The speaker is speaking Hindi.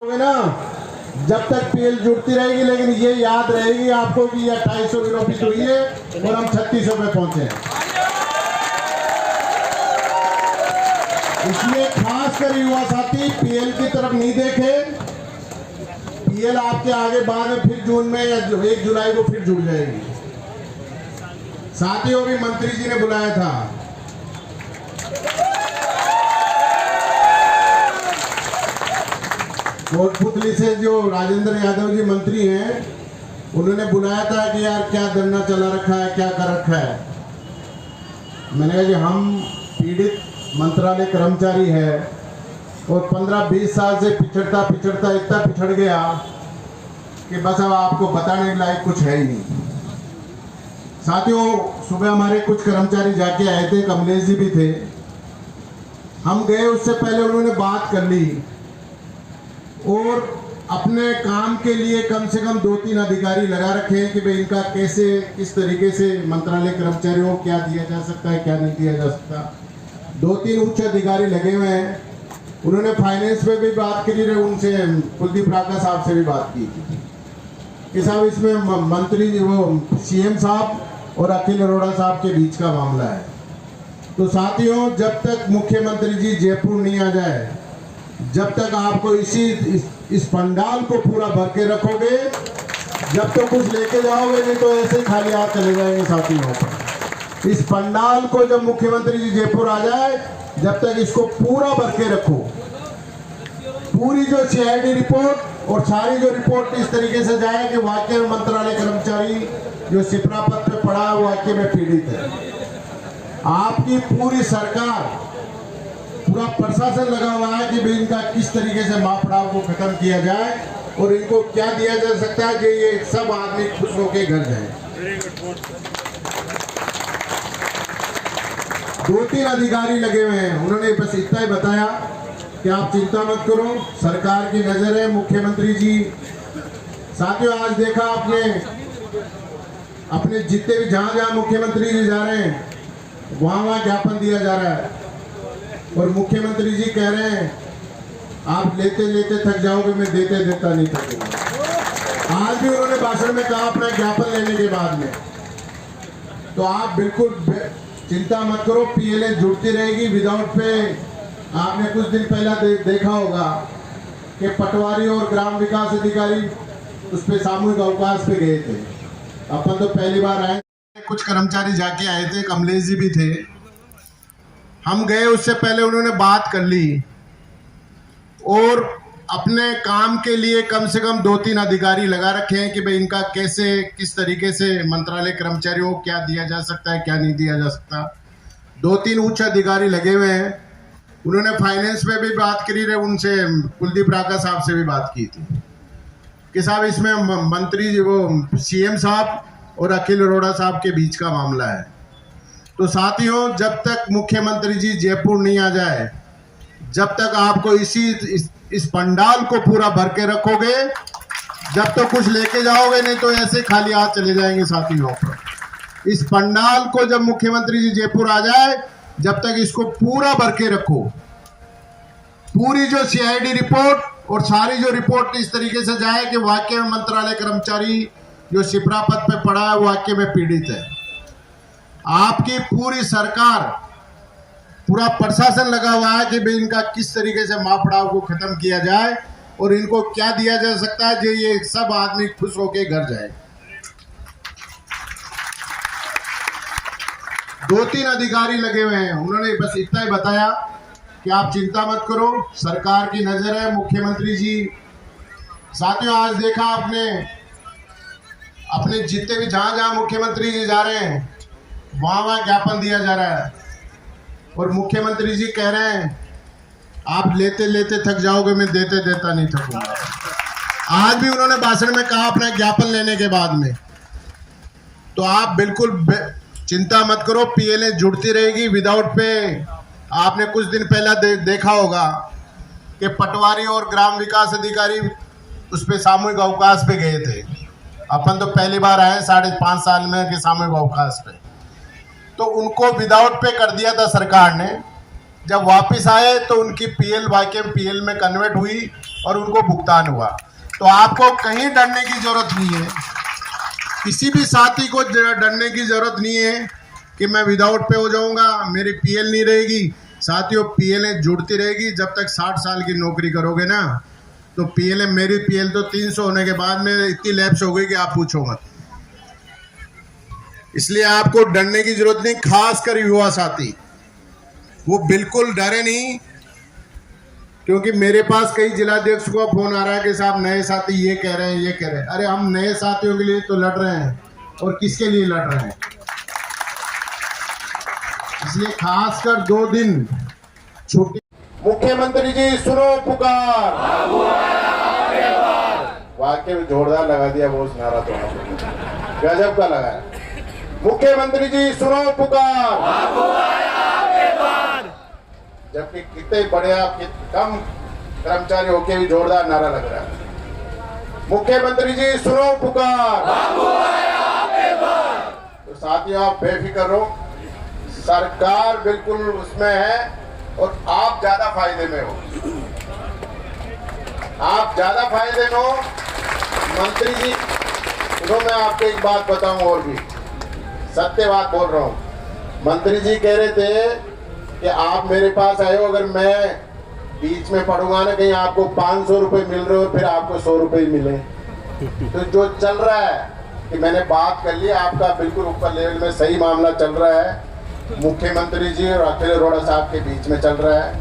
ना, जब तक पीएल जुड़ती रहेगी, लेकिन ये याद रहेगी आपको कि ये 250 की नौकरी हुई है और हम 3600 पे पहुंचे हैं। इसलिए खासकर युवा साथी पीएल की तरफ नहीं देखे। पीएल आपके आगे बाद में फिर जून में या 1 जुलाई को फिर जुड़ जाएगी। साथियों भी मंत्री जी ने बुलाया था, कोटपुतली से जो राजेंद्र यादव जी मंत्री हैं, उन्होंने बुलाया था कि यार क्या धरना चला रखा है, क्या कर रखा है। मैंने कहा कि हम पीड़ित मंत्रालय कर्मचारी है और 15-20 साल से पिछड़ता इतना पिछड़ गया कि बस अब आपको बताने लायक कुछ है ही नहीं। साथियों, सुबह हमारे कुछ कर्मचारी जाके आए थे, कमलेश जी भी थे। हम गए उससे पहले उन्होंने बात कर ली और अपने काम के लिए कम से कम 2-3 अधिकारी लगा रखे हैं कि भाई इनका कैसे किस तरीके से मंत्रालय कर्मचारियों को क्या दिया जा सकता है, क्या नहीं दिया जा सकता। 2-3 उच्च अधिकारी लगे हुए हैं। उन्होंने फाइनेंस में भी बात करी है, उनसे कुलदीप राका साहब से भी बात की कि साहब इसमें मंत्री वो सीएम साहब और अखिल अरोड़ा साहब के बीच का मामला है। तो साथियों, जब तक मुख्यमंत्री जी जयपुर नहीं आ जाए, जब तक आपको इस पंडाल को पूरा भर के रखोगे, जब तक कुछ लेके जाओगे, नहीं तो ऐसे ही खाली हाथ चले जाएंगे साथियों पर। इस पंडाल को जब मुख्यमंत्री जी जयपुर आ जाए, जब तक इसको पूरा भर के रखो। पूरी जो सीआईडी रिपोर्ट और सारी जो रिपोर्ट इस तरीके से जाए कि वाकई में मंत्रालय कर्मचारी जो सिपरा पद पे पड़ा है वो वाकई में पीड़ित है। आपकी पूरी सरकार, पूरा प्रशासन लगा हुआ है कि भाई इनका किस तरीके से मापड़ाव को खत्म किया जाए और इनको क्या दिया जा सकता है कि ये सब आदमी खुश होकर घर जाए। 2-3 अधिकारी लगे हुए हैं, उन्होंने बस इतना ही बताया कि आप चिंता मत करो, सरकार की नजर है, मुख्यमंत्री जी। साथियों, आज देखा आपने अपने जितने भी जहां मुख्यमंत्री जी जा रहे हैं वहां ज्ञापन दिया जा रहा है और मुख्यमंत्री जी कह रहे हैं आप लेते लेते थक जाओगे, मैं देते देता नहीं थकूंगा। आज भी उन्होंने भाषण में कहा अपना ज्ञापन लेने के बाद में। तो आप बिल्कुल चिंता मत करो, पीएलए जुड़ती रहेगी विदाउट पे। आपने कुछ दिन पहले देखा होगा कि पटवारी और ग्राम विकास अधिकारी उस पे सामूहिक अवकाश पे गए थे। अपन तो पहली बार आए, कुछ कर्मचारी जाके आए थे, कमलेश जी भी थे। हम गए उससे पहले उन्होंने बात कर ली और अपने काम के लिए कम से कम 2-3 अधिकारी लगा रखे हैं कि भाई इनका कैसे किस तरीके से मंत्रालय कर्मचारियों को क्या दिया जा सकता है, क्या नहीं दिया जा सकता। 2-3 उच्च अधिकारी लगे हुए हैं। उन्होंने फाइनेंस में भी बात करी है, उनसे कुलदीप राका साहब से भी बात की थी कि साहब इसमें मंत्री वो सीएम साहब और अखिल अरोड़ा साहब के बीच का मामला है। तो साथियों, जब तक मुख्यमंत्री जी जयपुर नहीं आ जाए, जब तक आपको इस पंडाल को पूरा भर के रखोगे, जब तक कुछ लेके जाओगे, नहीं तो ऐसे खाली हाथ चले जाएंगे साथियों पर। इस पंडाल को जब मुख्यमंत्री जी जयपुर आ जाए, जब तक इसको पूरा भर के रखो। पूरी जो सीआईडी रिपोर्ट और सारी जो रिपोर्ट इस तरीके से जाए कि वाकई में मंत्रालय कर्मचारी जो सिपरा पद पे पड़ा है वो वाकई में पीड़ित है। आपकी पूरी सरकार, पूरा प्रशासन लगा हुआ है कि भाई इनका किस तरीके से मापड़ाव को खत्म किया जाए और इनको क्या दिया जा सकता है जो ये सब आदमी खुश होकर घर जाए। 2-3 अधिकारी लगे हुए हैं, उन्होंने बस इतना ही बताया कि आप चिंता मत करो, सरकार की नजर है, मुख्यमंत्री जी। साथियों, आज देखा आपने अपने जितने भी जहां मुख्यमंत्री जी जा रहे हैं वहां ज्ञापन दिया जा रहा है और मुख्यमंत्री जी कह रहे हैं आप लेते लेते थक जाओगे, मैं देते देता नहीं थकूंगा। आज भी उन्होंने भाषण में कहा अपना ज्ञापन लेने के बाद में। तो आप बिल्कुल चिंता मत करो, पीएलए जुड़ती रहेगी विदाउट पे। आपने कुछ दिन पहले देखा होगा कि पटवारी और ग्राम विकास अधिकारी उस पे सामूहिक अवकाश पे गए थे। अपन तो पहली बार आए 5.5 साल में के सामूहिक अवकाश पे। तो उनको विदाउट पे कर दिया था सरकार ने। जब वापस आए तो उनकी पीएल वाकई पीएल में कन्वर्ट हुई और उनको भुगतान हुआ। तो आपको कहीं डरने की जरूरत नहीं है, किसी भी साथी को डरने की जरूरत नहीं है कि मैं विदाउट पे हो जाऊंगा, मेरी पीएल नहीं रहेगी। साथियों, पीएल जुड़ती रहेगी जब तक 60 साल की नौकरी करोगे ना। तो पीएल, मेरी पीएल तो 300 होने के बाद में इतनी लैप्स हो गई कि आप पूछो मत। इसलिए आपको डरने की जरूरत नहीं, खासकर युवा साथी वो बिल्कुल डरे नहीं, क्योंकि मेरे पास कई जिलाध्यक्ष को फोन आ रहा है कि साहब नए साथी ये कह रहे हैं, ये कह रहे हैं। अरे हम नए साथियों के लिए तो लड़ रहे हैं, और किसके लिए लड़ रहे हैं। इसलिए खासकर 2 दिन छुट्टी। मुख्यमंत्री जी सुनो पुकार, वाक्य में जोरदार लगा दिया वो नारा, तो गजब का लगा है। मुख्यमंत्री जी सुनो पुकार, जबकि कितने बड़े कम कर्मचारी होके भी जोरदार नारा लग रहा है। मुख्यमंत्री जी सुनो पुकार। तो साथियों, आप बेफिक्र रहो, सरकार बिल्कुल उसमें है और आप ज्यादा फायदे में हो, आप ज्यादा फायदे में हो। मंत्री जी, सुनो, मैं आपको एक बात बताऊं, और भी सत्य बात बोल रहा हूं। मंत्री जी कह रहे थे कि आप मेरे पास आए हो, अगर मैं बीच में पढ़ूंगा ना कहीं, आपको 500 रुपए मिल रहे हो, फिर आपको 100 रुपए ही मिले। तो जो चल रहा है कि मैंने बात कर ली, आपका बिल्कुल ऊपर लेवल में सही मामला चल रहा है, मुख्यमंत्री जी और अखिल अरोड़ा साहब के बीच में चल रहा है।